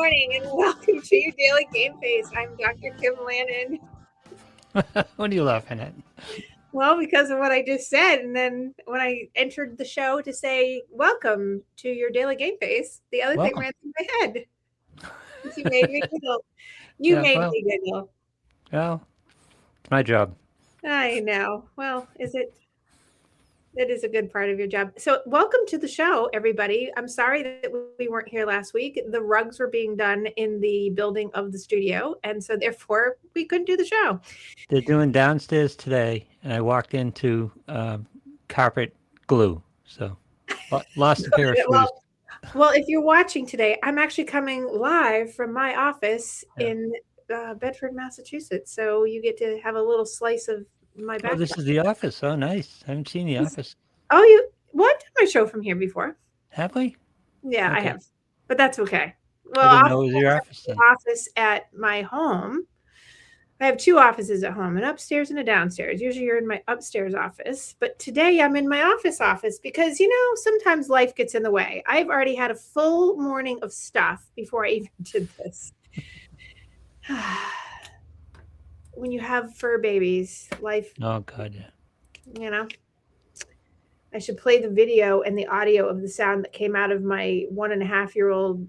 morning and welcome to your Daily Game Face. I'm Dr. Kim Lannon. What are you laughing at? Well, because of what I just said. And then when I entered the show to say, welcome to your Daily Game Face, the other thing ran through my head. You made me giggle. You made me giggle. Well, it's my job. I know. Well, it is a good part of your job. So welcome to the show, everybody. I'm sorry that we weren't here last week. The rugs were being done in the building of the studio, and so therefore we couldn't do the show. They're doing downstairs today, and I walked into carpet glue, so lost a pair of shoes. Well, if you're watching today, I'm actually coming live from my office in Bedford, Massachusetts. So you get to have a little slice of my background. Oh, this is the office. Oh, nice. I haven't seen the office. Oh, you what? Did my show from here before? Have we? Yeah, okay. I have. But that's okay. Well, I didn't know it was your office then. Office at my home. I have two offices at home, an upstairs and a downstairs. Usually you're in my upstairs office, but today I'm in my office because, sometimes life gets in the way. I've already had a full morning of stuff before I even did this. When you have fur babies, life. Oh, God, yeah. I should play the video and the audio of the sound that came out of my 1.5-year-old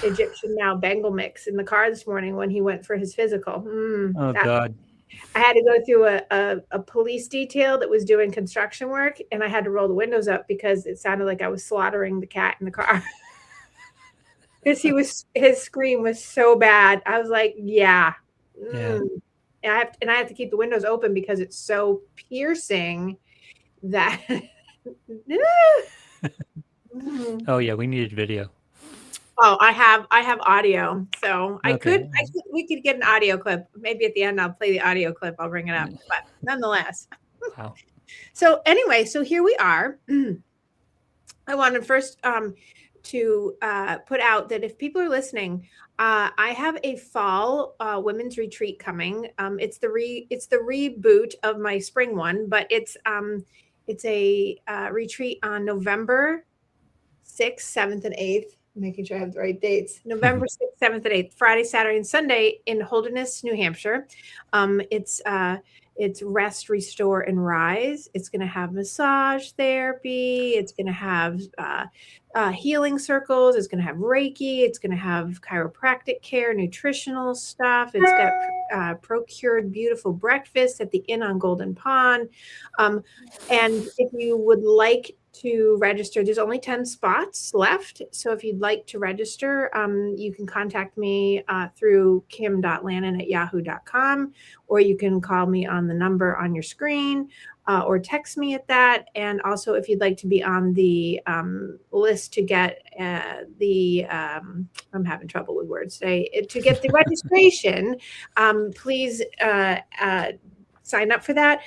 Egyptian now Bengal mix in the car this morning when he went for his physical. God. I had to go through a police detail that was doing construction work, and I had to roll the windows up because it sounded like I was slaughtering the cat in the car. Because his scream was so bad. I was like, yeah. And I have to keep the windows open because it's so piercing that Oh yeah, we needed video. Oh, I have audio, so okay. We could get an audio clip. Maybe at the end I'll play the audio clip. I'll bring it up, but nonetheless. Wow. So anyway, so here we are. I wanted first to put out that if people are listening, I have a fall women's retreat coming. It's the reboot of my spring one, but it's a retreat on November 6th, 7th, and 8th. Making sure I have the right dates. November 6th, 7th, and 8th, Friday, Saturday, and Sunday in Holderness, New Hampshire. It's rest, restore, and rise. It's going to have massage therapy. It's going to have healing circles. It's going to have Reiki. It's going to have chiropractic care, nutritional stuff. It's got procured beautiful breakfast at the Inn on Golden Pond. And if you would like to register, there's only 10 spots left. So if you'd like to register, you can contact me through kim.lannon@yahoo.com, or you can call me on the number on your screen or text me at that. And also, if you'd like to be on the list to get I'm having trouble with words today, to get the registration, please sign up for that.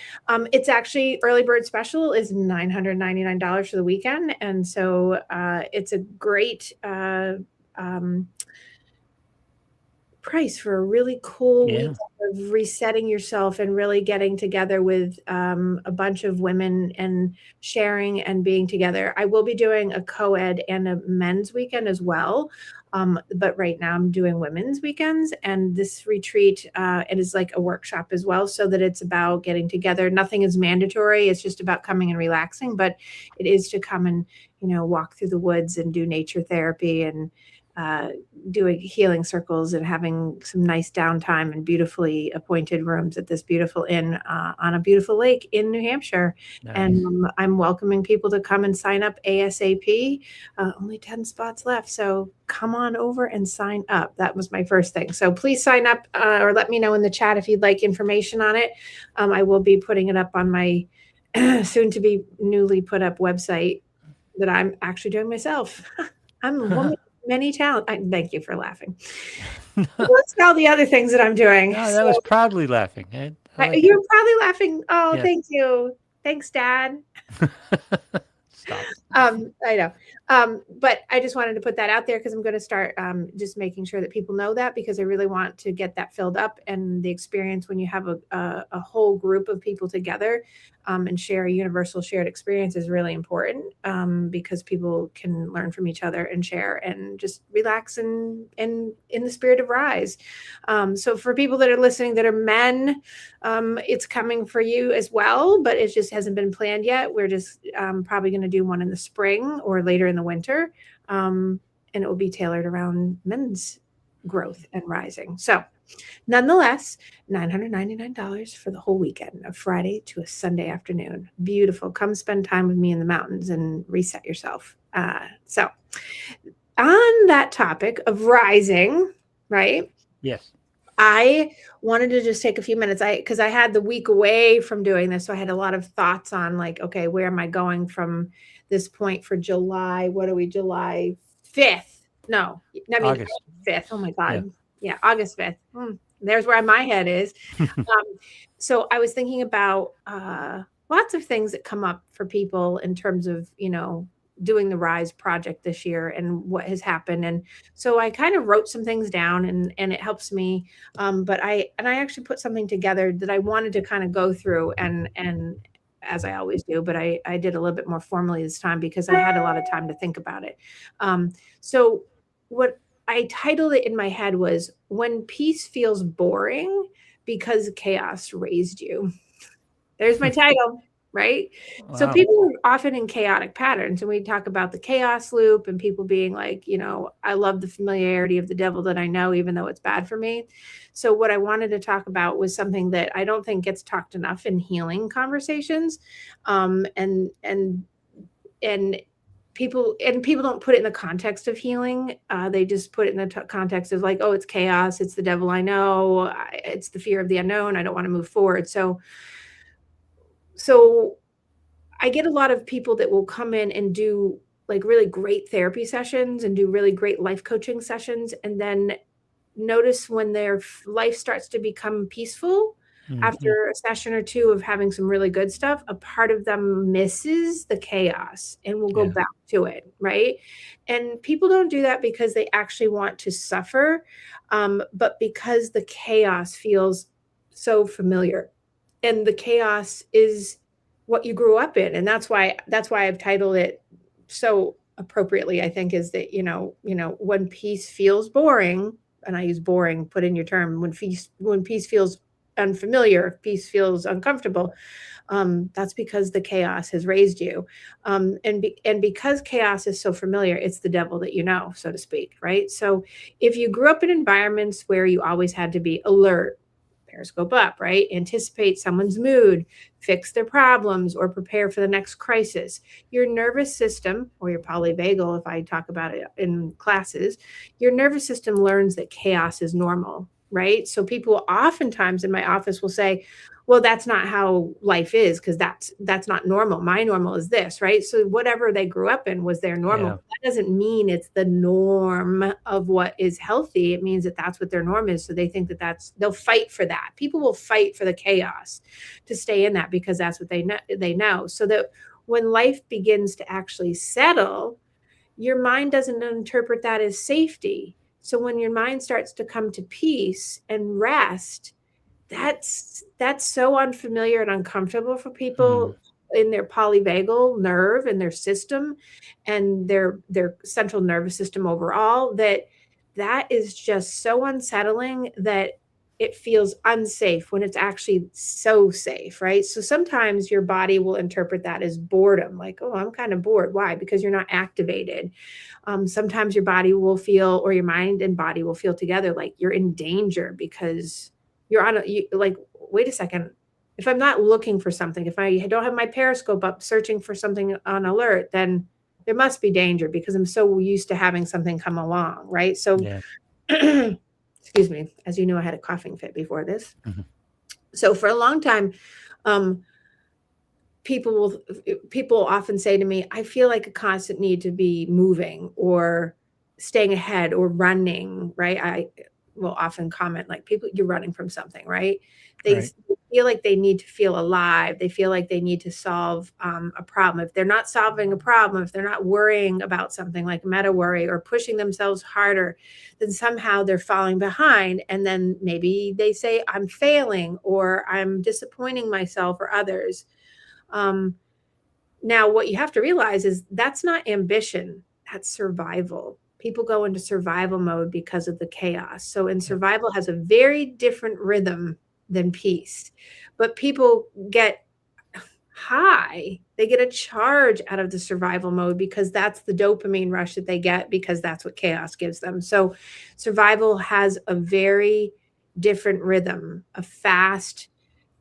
It's actually early bird special is $999 for the weekend. And so it's a great price for a really cool week of resetting yourself and really getting together with a bunch of women and sharing and being together. I will be doing a co-ed and a men's weekend as well. But right now I'm doing women's weekends, and this retreat, it is like a workshop as well, so that it's about getting together. Nothing is mandatory. It's just about coming and relaxing, but it is to come and, walk through the woods and do nature therapy and doing healing circles and having some nice downtime and beautifully appointed rooms at this beautiful inn on a beautiful lake in New Hampshire. Nice. And I'm welcoming people to come and sign up ASAP. Only 10 spots left. So come on over and sign up. That was my first thing. So please sign up or let me know in the chat if you'd like information on it. I will be putting it up on my soon to be newly put up website that I'm actually doing myself. I'm a woman. Many talent. Thank you for laughing. Let's tell the other things that I'm doing. No, that was proudly laughing. You're proudly laughing. Oh, yes. Thank you. Thanks, Dad. Stop. I know. But I just wanted to put that out there because I'm going to start just making sure that people know that, because I really want to get that filled up. And the experience when you have a whole group of people together and share a universal shared experience is really important, because people can learn from each other and share and just relax and in the spirit of Rise. So for people that are listening that are men, it's coming for you as well, but it just hasn't been planned yet. We're just probably going to do one in the spring or later in the winter. And it will be tailored around men's growth and rising. So nonetheless, $999 for the whole weekend, a Friday to a Sunday afternoon. Beautiful. Come spend time with me in the mountains and reset yourself. So on that topic of rising, right? Yes. I wanted to just take a few minutes. Because I had the week away from doing this. So I had a lot of thoughts on like, okay, where am I going from this point for July? What are we, July 5th? No, I mean, August 5th. Oh my God. Yeah, August 5th. There's where my head is. So I was thinking about lots of things that come up for people in terms of, doing the Rise project this year and what has happened. And so I kind of wrote some things down, and it helps me. But I actually put something together that I wanted to kind of go through and as I always do, but I did a little bit more formally this time because I had a lot of time to think about it. So what I titled it in my head was "When Peace Feels Boring Because Chaos Raised You." There's my title. Right. Wow. So people are often in chaotic patterns, and we talk about the chaos loop and people being like, I love the familiarity of the devil that I know, even though it's bad for me. So what I wanted to talk about was something that I don't think gets talked enough in healing conversations. And people don't put it in the context of healing. They just put it in the context of like, oh, it's chaos. It's the devil I know. It's the fear of the unknown. I don't want to move forward. So I get a lot of people that will come in and do like really great therapy sessions and do really great life coaching sessions, and then notice when their life starts to become peaceful after a session or two of having some really good stuff, a part of them misses the chaos and will go back to it, right? And people don't do that because they actually want to suffer, but because the chaos feels so familiar. And the chaos is what you grew up in. And that's why I've titled it so appropriately, I think, is that, when peace feels boring, and I use boring, put in your term, when peace feels unfamiliar, peace feels uncomfortable, that's because the chaos has raised you. And because chaos is so familiar, it's the devil that so to speak, right? So if you grew up in environments where you always had to be alert, periscope up, right? Anticipate someone's mood, fix their problems, or prepare for the next crisis. Your nervous system, or your polyvagal, if I talk about it in classes, your nervous system learns that chaos is normal, right? So people oftentimes in my office will say, well, that's not how life is, because that's not normal. My normal is this, right? So whatever they grew up in was their normal. That doesn't mean it's the norm of what is healthy. It means that that's what their norm is. So they think that they'll fight for that. People will fight for the chaos to stay in that because that's what they know. So that when life begins to actually settle, your mind doesn't interpret that as safety. So when your mind starts to come to peace and rest, that's so unfamiliar and uncomfortable for people in their polyvagal nerve and their system and their central nervous system overall, that is just so unsettling that it feels unsafe when it's actually so safe, right? So sometimes your body will interpret that as boredom, like, oh, I'm kind of bored. Why? Because you're not activated. Sometimes your body will feel, or your mind and body will feel together, like you're in danger because you're on like, wait a second. If I'm not looking for something, if I don't have my periscope up searching for something on alert, then there must be danger because I'm so used to having something come along, right? So, excuse me, as you know, I had a coughing fit before this. So for a long time, people often say to me, I feel like a constant need to be moving or staying ahead or running, right? will often comment like, people, you're running from something, right? They Right. feel like they need to feel alive. They feel like they need to solve a problem. If they're not solving a problem, if they're not worrying about something like meta worry or pushing themselves harder, then somehow they're falling behind. And then maybe they say, I'm failing, or I'm disappointing myself or others. Now, what you have to realize is that's not ambition, that's survival. People go into survival mode because of the chaos. So, in survival has a very different rhythm than peace. But people get high, they get a charge out of the survival mode because that's the dopamine rush that they get, because that's what chaos gives them. So, survival has a very different rhythm, a fast,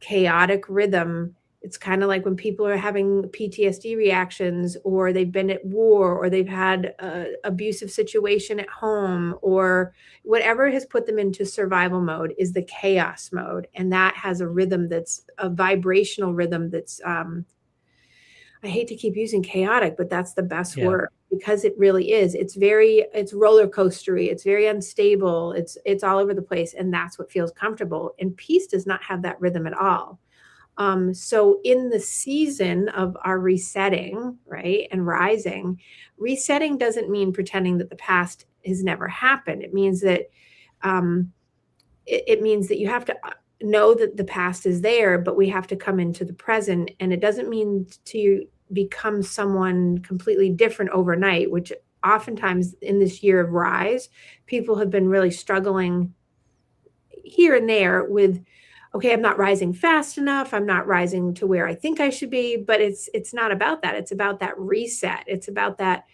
chaotic rhythm. It's kind of like when people are having PTSD reactions, or they've been at war, or they've had an abusive situation at home, or whatever has put them into survival mode is the chaos mode. And that has a rhythm, that's a vibrational rhythm that's, I hate to keep using chaotic, but that's the best word, because it really is. It's roller coastery. It's very unstable. It's all over the place. And that's what feels comfortable. And peace does not have that rhythm at all. So in the season of our resetting, right, and rising, resetting doesn't mean pretending that the past has never happened. It means that it means that you have to know that the past is there, but we have to come into the present. And it doesn't mean to become someone completely different overnight, which oftentimes in this year of rise, people have been really struggling here and there with, okay, I'm not rising fast enough. I'm not rising to where I think I should be, but it's not about that. It's about that reset. It's about that.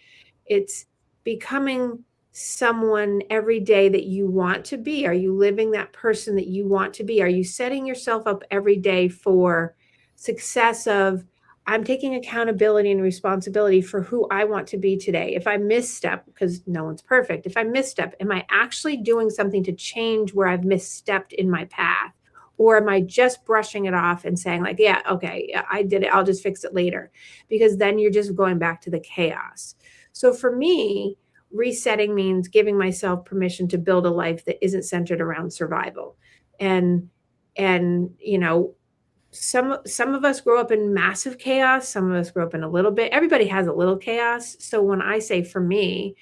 It's becoming someone every day that you want to be. Are you living that person that you want to be? Are you setting yourself up every day for success of, I'm taking accountability and responsibility for who I want to be today. If I misstep, because no one's perfect, if I misstep, am I actually doing something to change where I've misstepped in my path? Or am I just brushing it off and saying like, yeah, okay, yeah, I did it, I'll just fix it later? Because then you're just going back to the chaos. So for me, resetting means giving myself permission to build a life that isn't centered around survival. And you know, some of us grow up in massive chaos, some of us grow up in a little bit. Everybody has a little chaos. So when I say for me,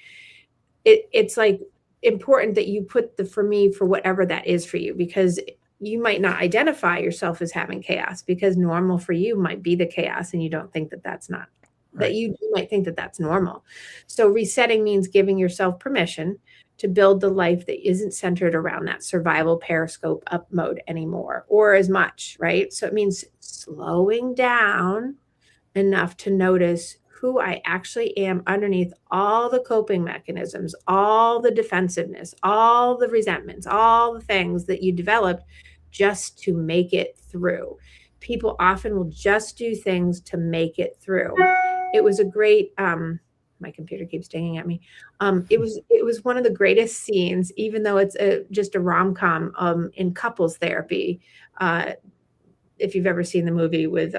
it's like important that you put the for me for whatever that is for you, because you might not identify yourself as having chaos, because normal for you might be the chaos and you don't think that that's not, that Right. you might think that that's normal. So resetting means giving yourself permission to build the life that isn't centered around that survival periscope up mode anymore, or as much, right? So it means slowing down enough to notice who I actually am underneath all the coping mechanisms, all the defensiveness, all the resentments, all the things that you developed just to make it through. People often will just do things to make it through. It was a great, my computer keeps dinging at me. It was one of the greatest scenes, even though it's just a rom-com, in couples therapy. If you've ever seen the movie with,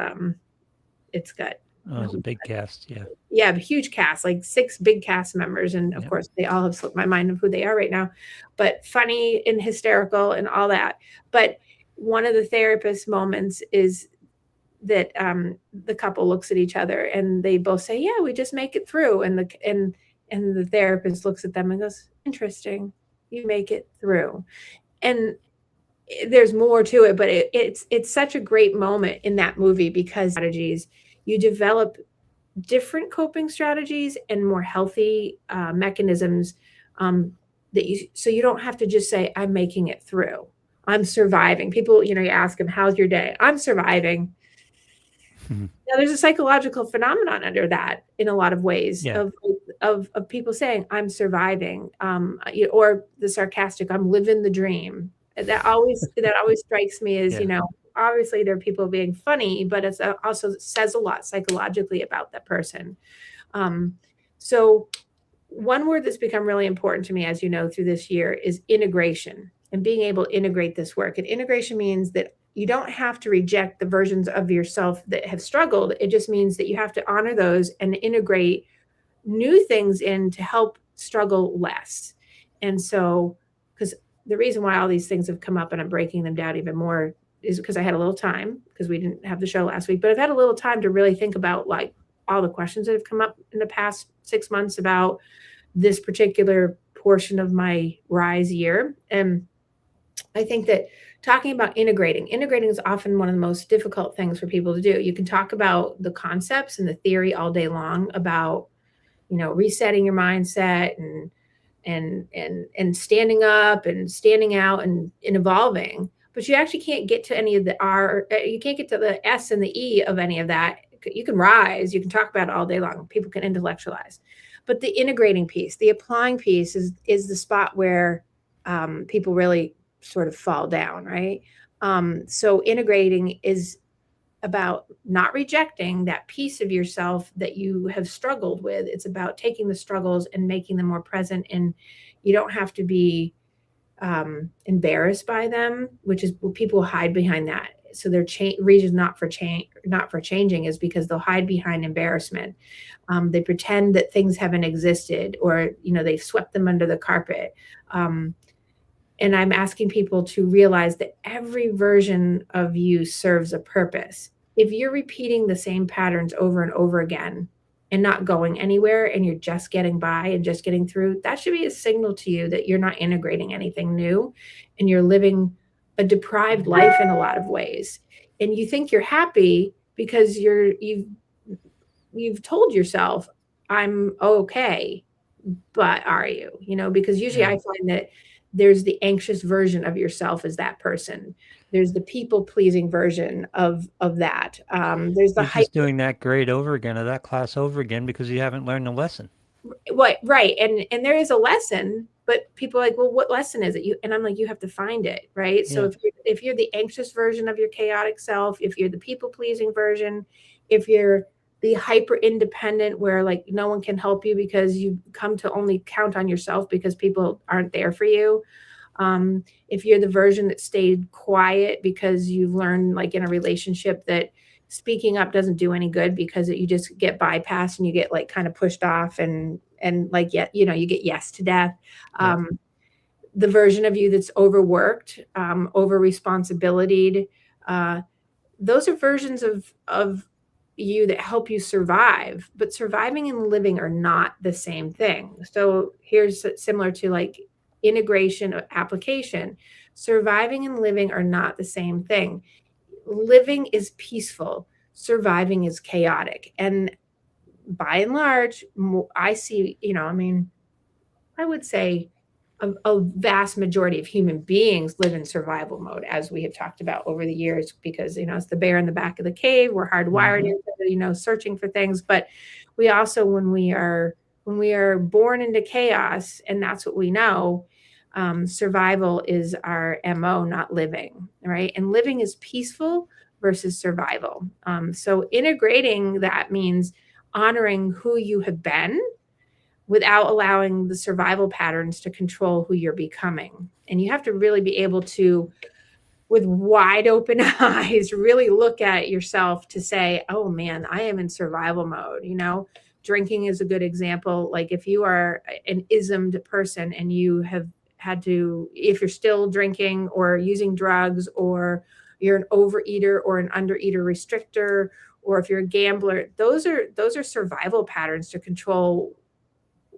it's got, Oh, it was a big cast. Yeah. yeah, a huge cast, like 6 big cast members, and of Yep. course, they all have slipped my mind of who they are right now, but funny and hysterical and all that. But one of the therapist moments is that, the couple looks at each other and they both say, "Yeah, we just make it through," and the therapist looks at them and goes, "Interesting, you make it through." And there's more to it, but it's such a great moment in that movie, because strategies, you develop different coping strategies and more healthy mechanisms, that you, so you don't have to just say, I'm making it through, I'm surviving. People, you ask them, how's your day? I'm surviving. Now there's a psychological phenomenon under that in a lot of ways, Yeah. of people saying, I'm surviving, or the sarcastic, I'm living the dream. That always strikes me as, Yeah. obviously there are people being funny, but it's also says a lot psychologically about that person. So one word that's become really important to me, as you know, through this year is integration, and being able to integrate this work. And integration means that you don't have to reject the versions of yourself that have struggled. It just means that you have to honor those and integrate new things in to help struggle less. And so, because the reason why all these things have come up and I'm breaking them down even more is because I had a little time, because we didn't have the show last week, but I've had a little time to really think about like all the questions that have come up in the past 6 months about this particular portion of my rise year. And I think that talking about integrating is often one of the most difficult things for people to do. You can talk about the concepts and the theory all day long about, resetting your mindset and standing up and standing out and evolving, but you actually can't get to any of the R, you can't get to the S and the E of any of that. You can rise, you can talk about it all day long. People can intellectualize, but the integrating piece, the applying piece is the spot where people really sort of fall down, right? So integrating is about not rejecting that piece of yourself that you have struggled with. It's about taking the struggles and making them more present. And you don't have to be embarrassed by them, which is people hide behind that. So their reason not for changing is because they'll hide behind embarrassment. They pretend that things haven't existed, or they've swept them under the carpet. And I'm asking people to realize that every version of you serves a purpose. If you're repeating the same patterns over and over again and not going anywhere, and you're just getting by and just getting through, that should be a signal to you that you're not integrating anything new, and you're living a deprived life in a lot of ways. And you think you're happy because you've told yourself, I'm okay, but are you? Because usually I find that there's the anxious version of yourself as that person. There's the people-pleasing version of that. There's the You're just doing that grade over again, or that class over again, because you haven't learned the lesson. What, right. And there is a lesson, but people are like, well, what lesson is it? And I'm like, you have to find it, right? So if you're the anxious version of your chaotic self, if you're the people-pleasing version, if you're the hyper independent where like no one can help you because you come to only count on yourself because people aren't there for you. If you're the version that stayed quiet because you've learned, like in a relationship, that speaking up doesn't do any good because you just get bypassed and you get like kind of pushed off and like, you get yes to death. The version of you that's overworked, over responsibilityed, those are versions of you that help you survive, but surviving and living are not the same thing. So here's similar to like integration or application. Surviving and living are not the same thing. Living is peaceful, surviving is chaotic. And by and large, I see, I would say a vast majority of human beings live in survival mode, as we have talked about over the years, because, it's the bear in the back of the cave. We're hardwired into, searching for things. But we also, when we are born into chaos, and that's what we know, survival is our MO, not living, right? And living is peaceful versus survival. So integrating that means honoring who you have been without allowing the survival patterns to control who you're becoming. And you have to really be able to, with wide open eyes, really look at yourself to say, oh man, I am in survival mode. Drinking is a good example. Like if you are an ismed person and you have had to, if you're still drinking or using drugs, or you're an overeater or an undereater restrictor, or if you're a gambler, those are survival patterns to control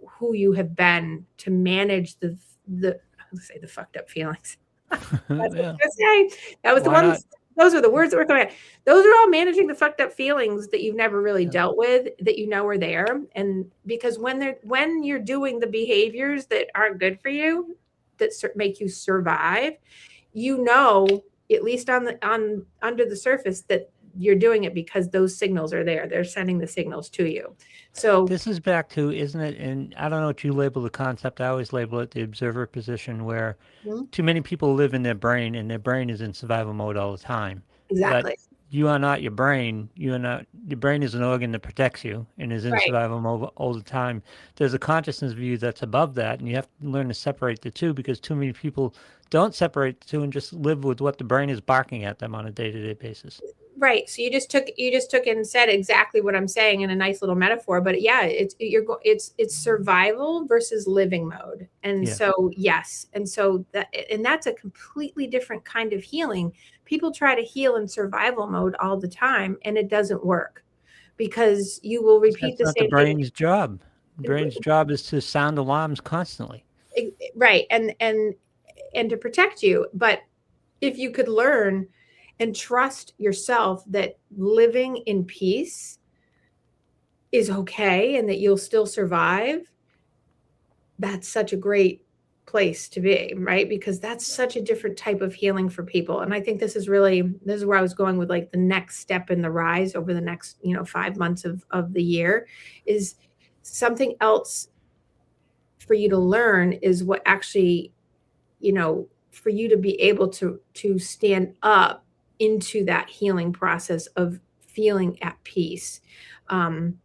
who you have been, to manage the fucked up feelings. That was the one. Those are the words that were coming out. Those are all managing the fucked up feelings that you've never really dealt with, that are there. And because when you're doing the behaviors that aren't good for you, that make you survive, at least under the surface, that you're doing it because those signals are there. They're sending the signals to you. So this is back to, isn't it? And I don't know what you label the concept. I always label it the observer position, where too many people live in their brain, and their brain is in survival mode all the time. Exactly. But you are not your brain. Your brain is an organ that protects you and is in survival mode all the time. There's a consciousness of you that's above that, and you have to learn to separate the two, because too many people don't separate the two and just live with what the brain is barking at them on a day-to-day basis. Right. So you just took and said exactly what I'm saying in a nice little metaphor. But yeah, it's survival versus living mode. And Yeah. so yes, and that's a completely different kind of healing. People try to heal in survival mode all the time, and it doesn't work because you will repeat That's the not the same thing. brain's job. The brain's job is to sound alarms constantly. Right. And to protect you. But if you could learn and trust yourself that living in peace is okay and that you'll still survive, that's such a great place to be, right? Because that's such a different type of healing for people. And I think this is where I was going with like the next step in the rise over the next, 5 months of the year is something else for you to learn is what actually, for you to be able to stand up into that healing process of feeling at peace. Um,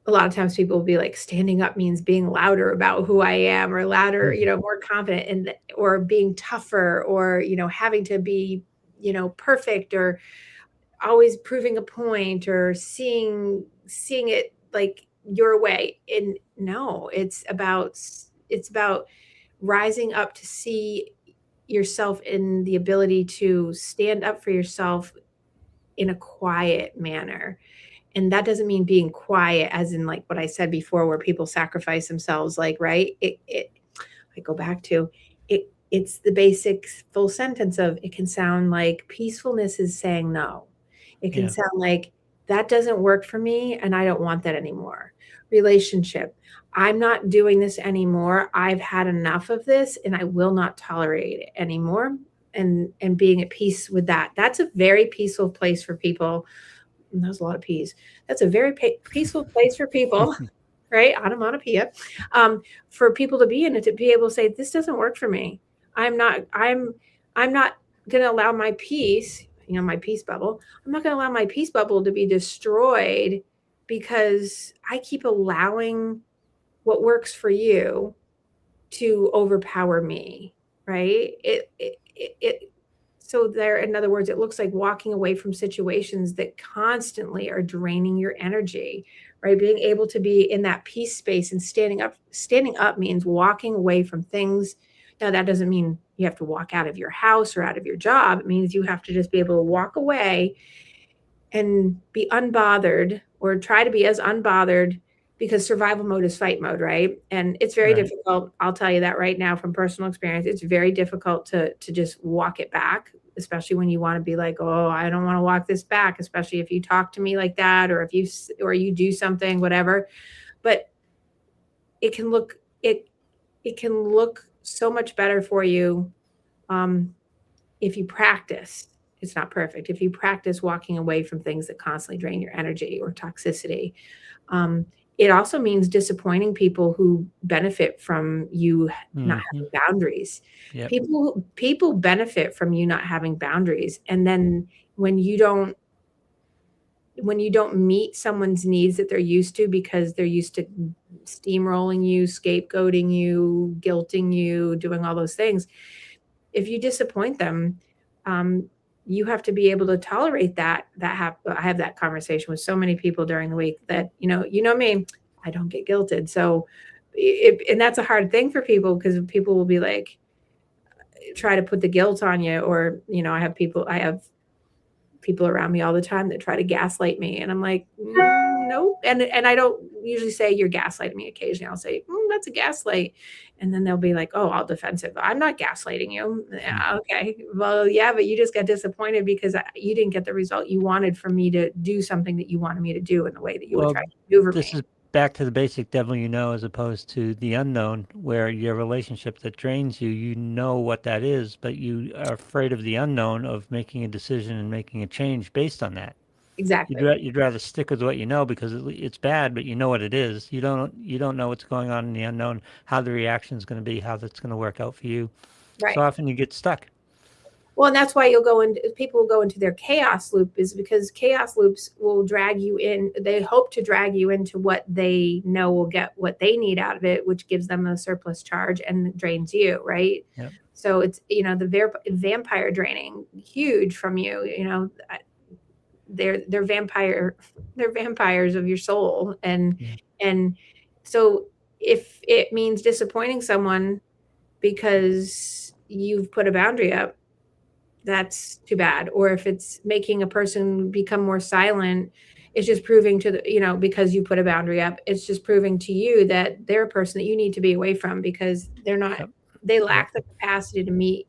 a lot of times people will be like, standing up means being louder about who I am, or louder, Mhm. more confident, or being tougher, or, having to be, perfect, or always proving a point, or seeing it like your way. And no, it's about rising up to see yourself in the ability to stand up for yourself in a quiet manner. And that doesn't mean being quiet as in like what I said before, where people sacrifice themselves, like, right? I go back to it's the basic full sentence of, it can sound like peacefulness is saying no. It can Yeah. sound like that doesn't work for me and I don't want that anymore. Relationship, I'm not doing this anymore. I've had enough of this and I will not tolerate it anymore. And being at peace with that. That's a very peaceful place for people. And that's a lot of peas. That's a very peaceful place for people, right? Onomatopoeia, for people to be in it, to be able to say, this doesn't work for me. I'm not going to allow my peace, my peace bubble. I'm not going to allow my peace bubble to be destroyed because I keep allowing what works for you to overpower me, right? So there, in other words, it looks like walking away from situations that constantly are draining your energy, right? Being able to be in that peace space and standing up means walking away from things. Now that doesn't mean you have to walk out of your house or out of your job. It means you have to just be able to walk away and be unbothered, or try to be as unbothered, because survival mode is fight mode, right? And it's very Right. difficult. I'll tell you that right now from personal experience. It's very difficult to just walk it back, especially when you want to be like, oh, I don't want to walk this back, especially if you talk to me like that, or if you do something, whatever. But it can look it it can look so much better for you, um, if you practice. It's not perfect. If you practice walking away from things that constantly drain your energy or toxicity. um, it also means disappointing people who benefit from you not Mhm. having boundaries. Yep. People benefit from you not having boundaries, and then when you don't when you don't meet someone's needs that they're used to, because they're used to steamrolling you, scapegoating you, guilting you, doing all those things, if you disappoint them, um, you have to be able to tolerate that. I have that conversation with so many people during the week that, me, I don't get guilted. So, and that's a hard thing for people, because people will be like, try to put the guilt on you, or, I have people around me all the time that try to gaslight me, and I'm like, nope. And I don't usually say you're gaslighting me. Occasionally I'll say, that's a gaslight, and then they'll be like, oh, all defensive. I'm not gaslighting you. Mm. Yeah, okay, well, yeah, but you just got disappointed because you didn't get the result you wanted from me to do something that you wanted me to do in the way that you would Well, try to maneuver this me. is back to the basic devil you know, as opposed to the unknown, where your relationship that drains you, you know what that is, but you are afraid of the unknown, of making a decision and making a change based on that. Exactly. You'd rather stick with what you know because it's bad, but you know what it is. You don't know what's going on in the unknown, how the reaction is going to be, how that's going to work out for you. So Right. often you get stuck. Well, and that's why people will go into their chaos loop, is because chaos loops will drag you in. They hope to drag you into what they know will get what they need out of it, which gives them a surplus charge and drains you, right? Yep. So it's, the vampire draining huge from you, they're vampires of your soul. Yeah. And so if it means disappointing someone because you've put a boundary up, that's too bad. Or if it's making a person become more silent, it's just proving to the, because you put a boundary up, it's just proving to you that they're a person that you need to be away from, because Yep. they Yep. lack the capacity to meet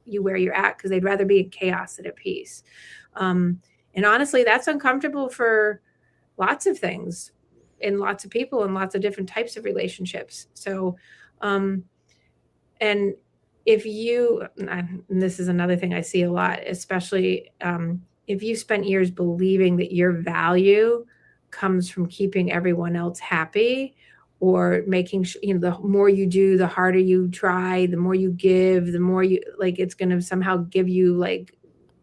you where you're at, because they'd rather be in chaos than at peace. And honestly, that's uncomfortable for lots of things in lots of people and lots of different types of relationships. So, and if you, and this is another thing I see a lot, especially if you spent years believing that your value comes from keeping everyone else happy, or making sure, the more you do, the harder you try, the more you give, the more you like, it's going to somehow give you like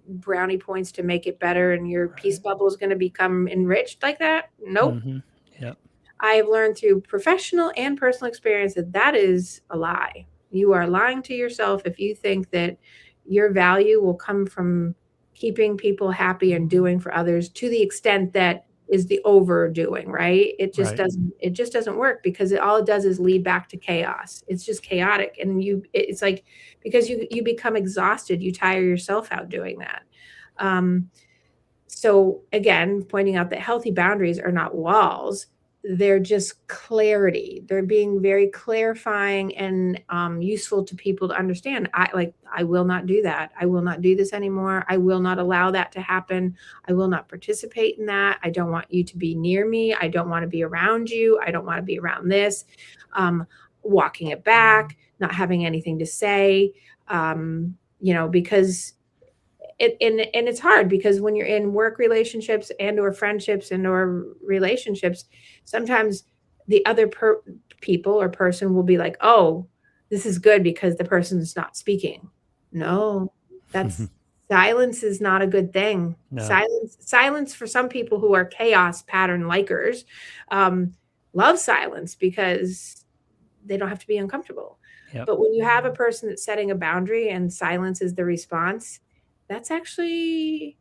brownie points to make it better, and your peace bubble is going to become enriched like that. Nope. Mm-hmm. Yep. I've learned through professional and personal experience that that is a lie. You are lying to yourself if you think that your value will come from keeping people happy and doing for others to the extent that is the overdoing, right? Right. It just doesn't work, because all it does is lead back to chaos. It's just chaotic. And it's like, because you become exhausted, you tire yourself out doing that. So again, pointing out that healthy boundaries are not walls, they're just clarity. They're being very clarifying and useful to people to understand. I will not do that. I will not do this anymore. I will not allow that to happen. I will not participate in that. I don't want you to be near me. I don't want to be around you. I don't want to be around this. Walking it back, not having anything to say, because and it's hard, because when you're in work relationships and or friendships and or relationships, sometimes the other people or person will be like, oh, this is good because the person's not speaking. No, that's silence is not a good thing. No. Silence for some people who are chaos pattern likers, love silence because they don't have to be uncomfortable. Yep. But when you have a person that's setting a boundary and silence is the response, that's actually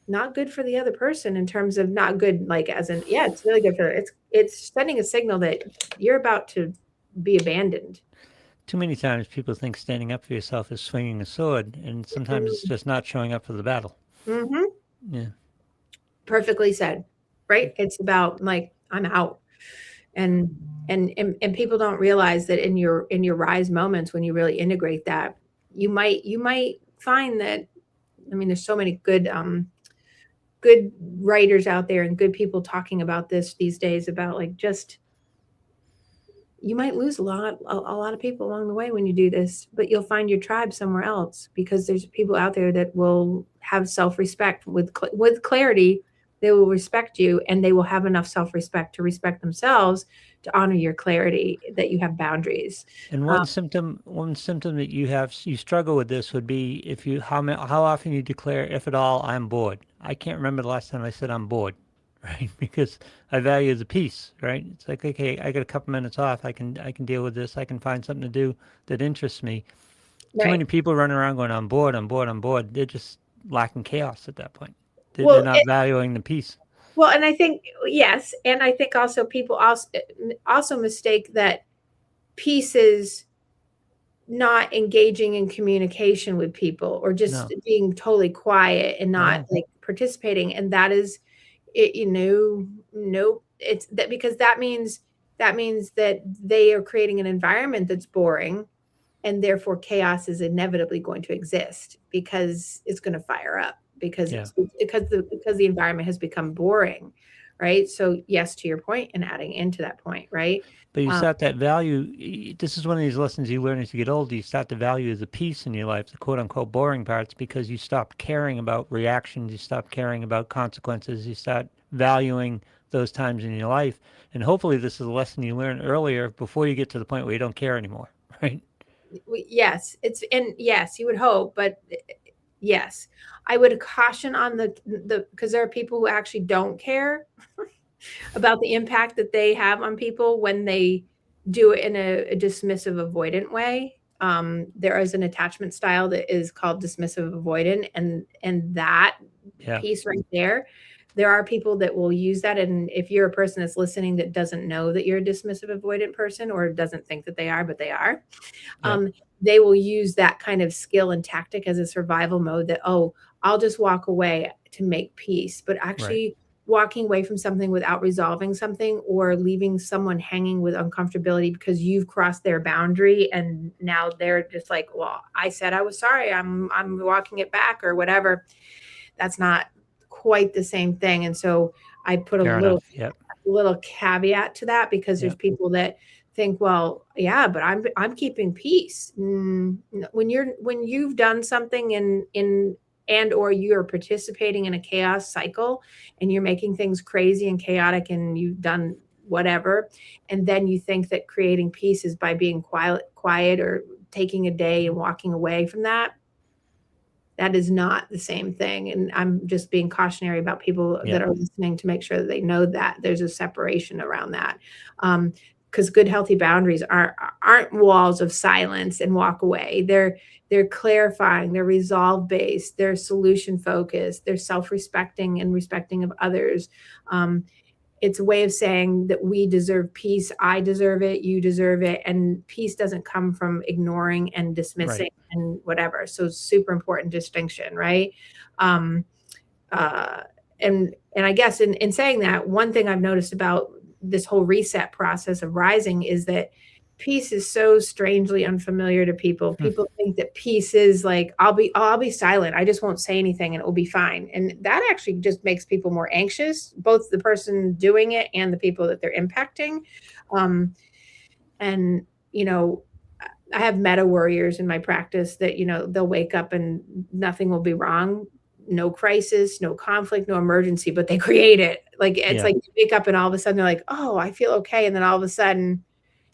not good for the other person, in terms of not good, like as in, yeah, it's really good for it's sending a signal that you're about to be abandoned. Too many times people think standing up for yourself is swinging a sword, and sometimes it's just not showing up for the battle. Mm-hmm. Yeah. Perfectly said. Right? It's about like, I'm out. And people don't realize that in your rise moments, when you really integrate that, you might find that, I mean, there's so many good writers out there and good people talking about this these days, about like, just, you might lose a lot of people along the way when you do this, but you'll find your tribe somewhere else, because there's people out there that will have self-respect with clarity. They will respect you, and they will have enough self-respect to respect themselves, to honor your clarity, that you have boundaries. And one symptom that you struggle with this would be if you how often you declare, if at all, I'm bored. I can't remember the last time I said I'm bored, right? Because I value the peace, right? It's like, okay, I got a couple minutes off. I can deal with this. I can find something to do that interests me. Too many people running around going, I'm bored, I'm bored, I'm bored. They're just lacking chaos at that point. They're Well, not valuing the peace. well, and I think, yes, and I think also people also mistake that peace is not engaging in communication with people, or just No. being totally quiet and not No. like participating. And that is it, no, it's that, because that means that they are creating an environment that's boring, and therefore chaos is inevitably going to exist, because it's going to fire up, because Yeah. because the environment has become boring, right? So yes, to your point, and adding into that point, right? But you start that value. This is one of these lessons you learn as you get older. You start to value the peace in your life, the quote unquote boring parts, because you stop caring about reactions. You stop caring about consequences. You start valuing those times in your life. And hopefully, this is a lesson you learn earlier before you get to the point where you don't care anymore, right? Yes, and yes, you would hope, but yes, I would caution on because there are people who actually don't care about the impact that they have on people when they do it in a dismissive, avoidant way. There is an attachment style that is called dismissive avoidant, and that piece right there are people that will use that. And if you're a person that's listening that doesn't know that you're a dismissive avoidant person, or doesn't think that they are, but they are, they will use that kind of skill and tactic as a survival mode, that, oh, I'll just walk away to make peace. But actually walking away from something without resolving something, or leaving someone hanging with uncomfortability because you've crossed their boundary, and now they're just like, well, I said I was sorry, I'm walking it back, or whatever. That's not quite the same thing. And so I put a little caveat to that, because there's people that think, well, yeah, but I'm keeping peace. When you've done something and or you're participating in a chaos cycle, and you're making things crazy and chaotic, and you've done whatever, and then you think that creating peace is by being quiet, or taking a day and walking away from that. That is not the same thing. And I'm just being cautionary about people that are listening, to make sure that they know that there's a separation around that. Because good, healthy boundaries aren't walls of silence and walk away. They're clarifying, they're resolve based, they're solution focused, they're self-respecting and respecting of others. It's a way of saying that we deserve peace. I deserve it. You deserve it. And peace doesn't come from ignoring and dismissing and whatever. So super important distinction, right? And I guess in saying that, one thing I've noticed about this whole reset process of rising is that peace is so strangely unfamiliar to people. People think that peace is like, I'll be silent. I just won't say anything and it will be fine. And that actually just makes people more anxious, both the person doing it and the people that they're impacting. And, I have meta warriors in my practice that, they'll wake up and nothing will be wrong. No crisis, no conflict, no emergency, but they create it. Like, it's like you wake up and all of a sudden they're like, oh, I feel okay. And then all of a sudden,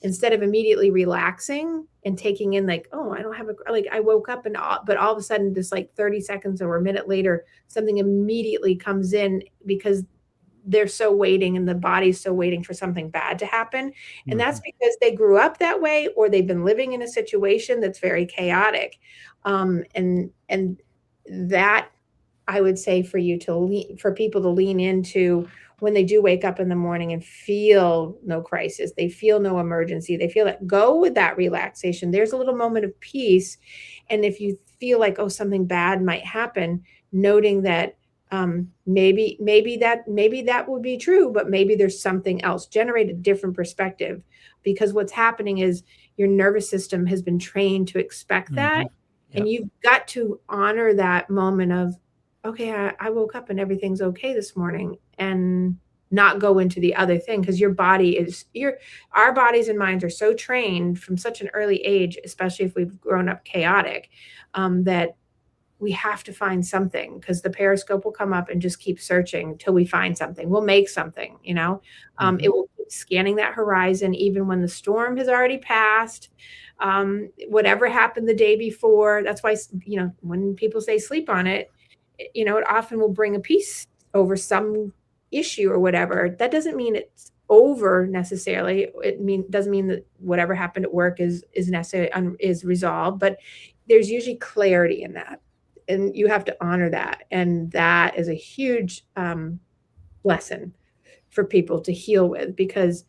instead of immediately relaxing and taking in like, oh, I don't have I woke up but all of a sudden, just like 30 seconds or a minute later, something immediately comes in, because they're so waiting, and the body's so waiting for something bad to happen. And that's because they grew up that way, or they've been living in a situation that's very chaotic. And that, I would say, for people to lean into, when they do wake up in the morning and feel no crisis, they feel no emergency, they feel that, go with that relaxation. There's a little moment of peace. And if you feel like, oh, something bad might happen, noting that maybe that would be true, but maybe there's something else. Generate a different perspective, because what's happening is your nervous system has been trained to expect that. And you've got to honor that moment of, okay, I woke up and everything's okay this morning, and not go into the other thing, because our bodies and minds are so trained from such an early age, especially if we've grown up chaotic, that we have to find something, because the periscope will come up and just keep searching till we find something. We'll make something, it will keep scanning that horizon, even when the storm has already passed. Whatever happened the day before. That's why, when people say sleep on it, it often will bring a peace over some issue or whatever. That doesn't mean it's over necessarily. Doesn't mean that whatever happened at work is necessarily is resolved, but there's usually clarity in that, and you have to honor that. And that is a huge lesson for people to heal with, because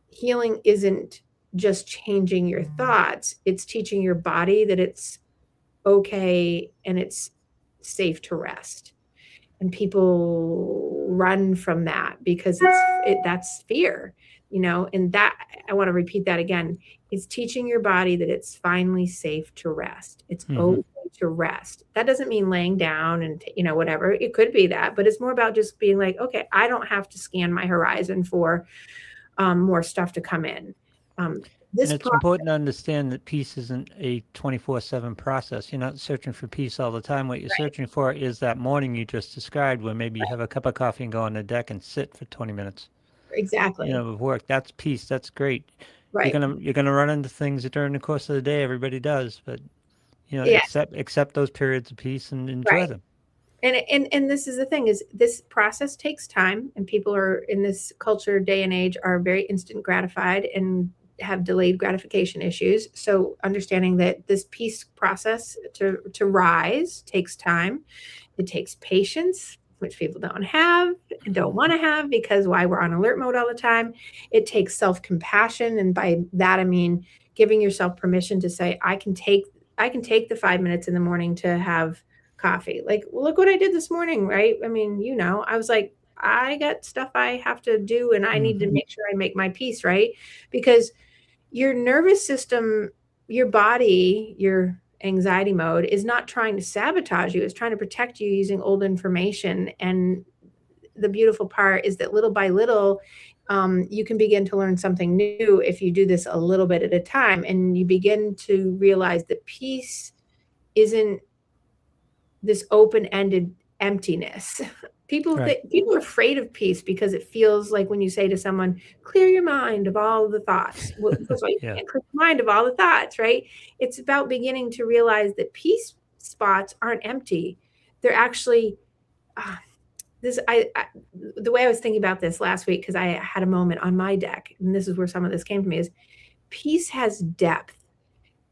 healing isn't just changing your thoughts. It's teaching your body that it's okay and it's safe to rest. And people run from that because that's fear, and that, I want to repeat that again. It's teaching your body that it's finally safe to rest. It's okay to rest. That doesn't mean laying down and, whatever. It could be that, but it's more about just being like, okay, I don't have to scan my horizon for more stuff to come in. It's important to understand that peace isn't a 24/7 process. You're not searching for peace all the time. What you're searching for is that morning you just described, where maybe you have a cup of coffee and go on the deck and sit for 20 minutes. Exactly. Of work. That's peace. That's great. Right. You're gonna run into things during the course of the day. Everybody does, but accept those periods of peace and enjoy them. And this is the thing, is this process takes time, and people are in this culture day and age are very instant gratified, and have delayed gratification issues. So understanding that this peace process to rise takes time. It takes patience, which people don't have and don't want to have, because why, we're on alert mode all the time. It takes self-compassion. And by that, I mean giving yourself permission to say, I can take the 5 minutes in the morning to have coffee. Like, look what I did this morning, right? I mean, I was like, I got stuff I have to do and I need to make sure I make my peace, right? Because your nervous system, your body, your anxiety mode is not trying to sabotage you. It's trying to protect you using old information. And the beautiful part is that little by little, you can begin to learn something new if you do this a little bit at a time. And you begin to realize that peace isn't this open-ended emptiness. People are afraid of peace because it feels like when you say to someone, clear your mind of all the thoughts. Well, first of all, you can't clear your mind of all the thoughts, right? It's about beginning to realize that peace spots aren't empty. They're actually the way I was thinking about this last week, because I had a moment on my deck, and this is where some of this came to me, is peace has depth.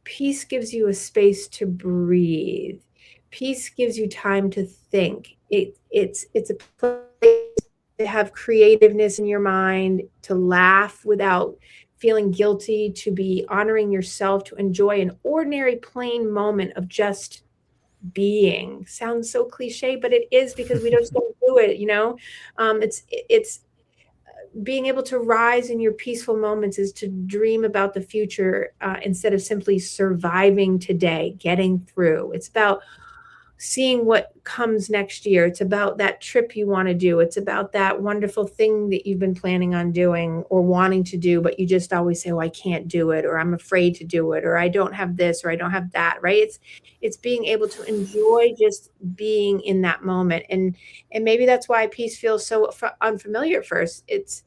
Peace gives you a space to breathe. Peace gives you time to think. It's a place to have creativeness in your mind, to laugh without feeling guilty, to be honoring yourself, to enjoy an ordinary, plain moment of just being. Sounds so cliche, but it is, because we just don't do it. It's being able to rise in your peaceful moments is to dream about the future instead of simply surviving today, getting through. It's about seeing what comes next year. It's about that trip you want to do. It's about that wonderful thing that you've been planning on doing or wanting to do, but you just always say, oh, I can't do it, or I'm afraid to do it, or I don't have this, or I don't have that, right? It's being able to enjoy just being in that moment. And maybe that's why peace feels so unfamiliar at first. It's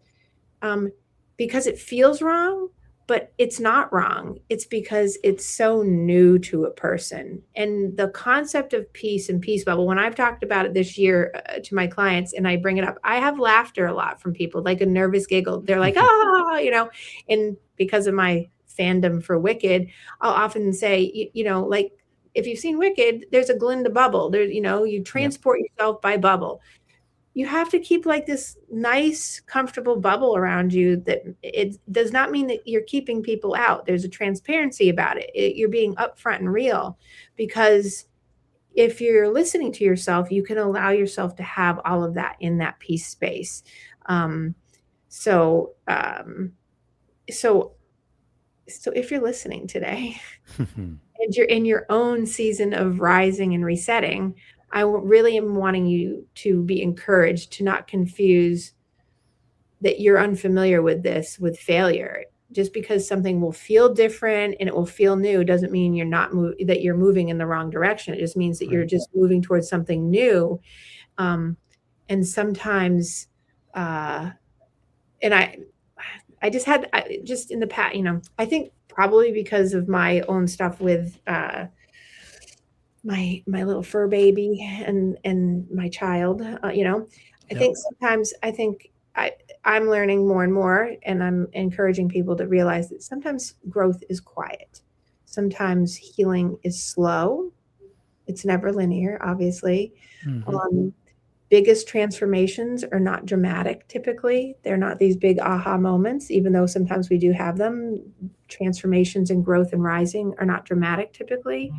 because it feels wrong, but it's not wrong. It's because it's so new to a person. And the concept of peace and peace bubble, when I've talked about it this year to my clients and I bring it up, I have laughter a lot from people, like a nervous giggle. They're like, and because of my fandom for Wicked, I'll often say, like, if you've seen Wicked, there's a Glinda bubble. There, you transport yourself by bubble. You have to keep like this nice, comfortable bubble around you. That it does not mean that you're keeping people out. There's a transparency about it. You're being upfront and real, because if you're listening to yourself, you can allow yourself to have all of that in that peace space. So if you're listening today and you're in your own season of rising and resetting, I really am wanting you to be encouraged to not confuse that you're unfamiliar with this with failure. Just because something will feel different and it will feel new doesn't mean you're not that you're moving in the wrong direction. It just means that you're just moving towards something new. And sometimes, and I just had just in the past, I think probably because of my own stuff with my little fur baby and my child, I think sometimes I'm learning more and more, and I'm encouraging people to realize that sometimes growth is quiet. Sometimes healing is slow. It's never linear, obviously. Biggest transformations are not dramatic typically. They're not these big aha moments, even though sometimes we do have them. Transformations and growth and rising are not dramatic typically.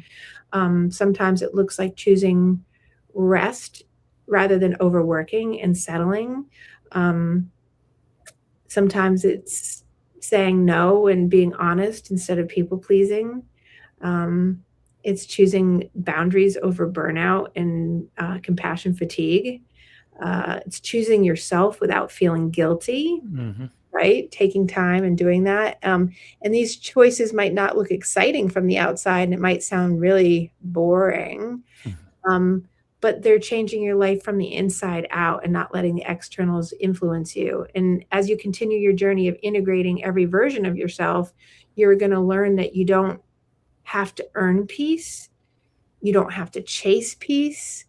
Sometimes it looks like choosing rest rather than overworking and settling. Sometimes it's saying no and being honest instead of people pleasing. It's choosing boundaries over burnout and compassion fatigue. It's choosing yourself without feeling guilty, right? Taking time and doing that. And these choices might not look exciting from the outside, and it might sound really boring, but they're changing your life from the inside out and not letting the externals influence you. And as you continue your journey of integrating every version of yourself, you're going to learn that you don't have to earn peace. You don't have to chase peace.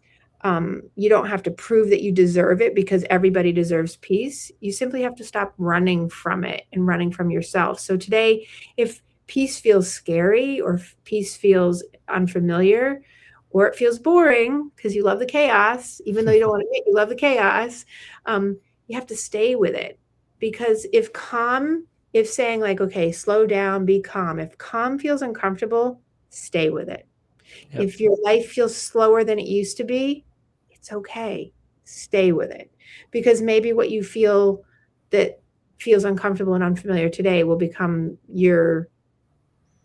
You don't have to prove that you deserve it because everybody deserves peace. You simply have to stop running from it and running from yourself. So today, if peace feels scary or peace feels unfamiliar or it feels boring because you love the chaos, even though you don't want to admit you love the chaos, you have to stay with it. Because if saying like, okay, slow down, be calm, if calm feels uncomfortable, stay with it. Yep. If your life feels slower than it used to be, it's okay. Stay with it. Because maybe what you feel that feels uncomfortable and unfamiliar today will become your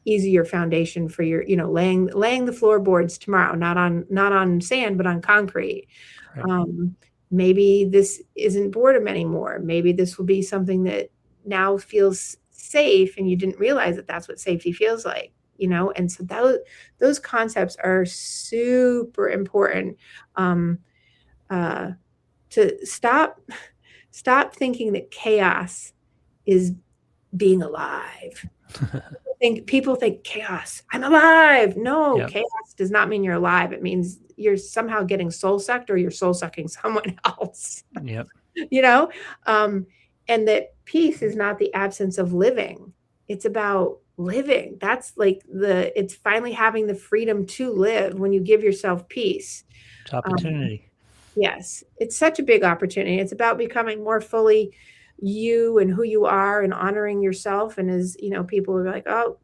easier foundation for your, laying the floorboards tomorrow, not on sand, but on concrete. Right. Maybe this isn't boredom anymore. Maybe this will be something that now feels safe and you didn't realize that that's what safety feels like. And so those concepts are super important, to stop thinking that chaos is being alive. People think chaos, I'm alive. No, Yep. chaos does not mean you're alive. It means you're somehow getting soul sucked or you're soul sucking someone else. Yep. And that peace is not the absence of living. It's about living. That's like it's finally having the freedom to live when you give yourself peace. It's opportunity. Yes, it's such a big opportunity. It's about becoming more fully you and who you are and honoring yourself. And as people are like, oh,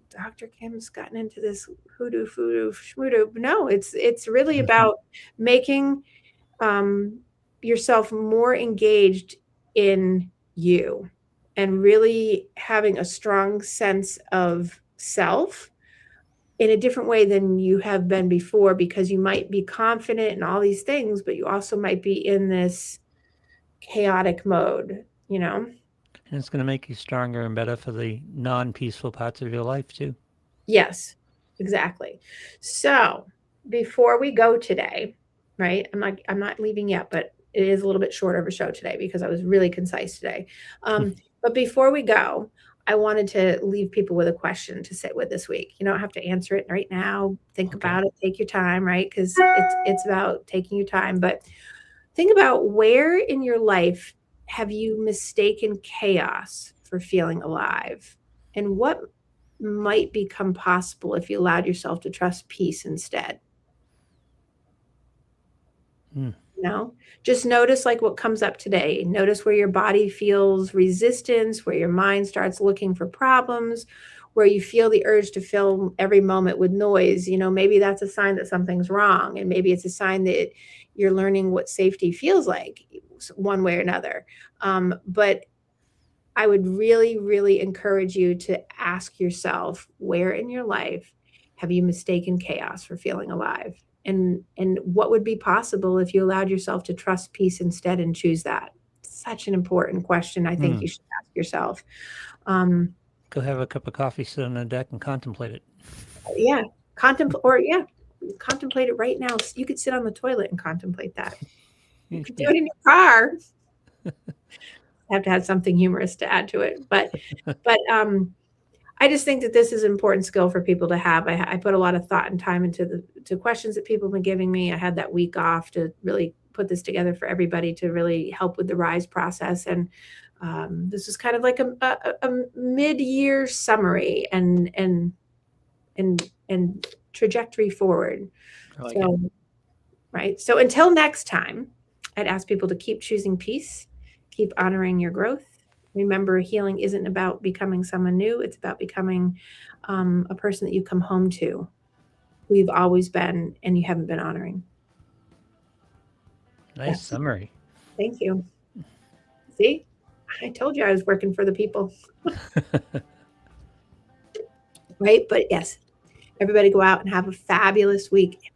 Dr. Kim's gotten into this hoodoo, foodoo, schmoodoo. No, it's really about making yourself more engaged in you and really having a strong sense of self in a different way than you have been before, because you might be confident in all these things, but you also might be in this chaotic mode. And it's going to make you stronger and better for the non-peaceful parts of your life too. Yes, exactly. So before we go today, right? I'm not leaving yet, but it is a little bit shorter of a show today because I was really concise today. But before we go, I wanted to leave people with a question to sit with this week. You don't have to answer it right now. Think about it. Take your time, right? Because it's about taking your time. But think about, where in your life have you mistaken chaos for feeling alive? And what might become possible if you allowed yourself to trust peace instead? Just notice like what comes up today. Notice where your body feels resistance, where your mind starts looking for problems, where you feel the urge to fill every moment with noise. Maybe that's a sign that something's wrong. And maybe it's a sign that you're learning what safety feels like one way or another. But I would really, really encourage you to ask yourself, where in your life have you mistaken chaos for feeling alive? And what would be possible if you allowed yourself to trust peace instead and choose that? Such an important question. I think you should ask yourself. Go have a cup of coffee, sit on the deck, and contemplate it. Yeah, contemplate it right now. You could sit on the toilet and contemplate that. You could do it in your car. Have to have something humorous to add to it, but I just think that this is an important skill for people to have. I put a lot of thought and time into questions that people have been giving me. I had that week off to really put this together for everybody to really help with the RISE process. And this is kind of like a mid-year summary and trajectory forward. Right. So until next time, I'd ask people to keep choosing peace, keep honoring your growth. Remember, healing isn't about becoming someone new. It's about becoming a person that you come home to, who you've always been and you haven't been honoring. Nice summary. Thank you. See, I told you I was working for the people. Right? But yes, everybody go out and have a fabulous week.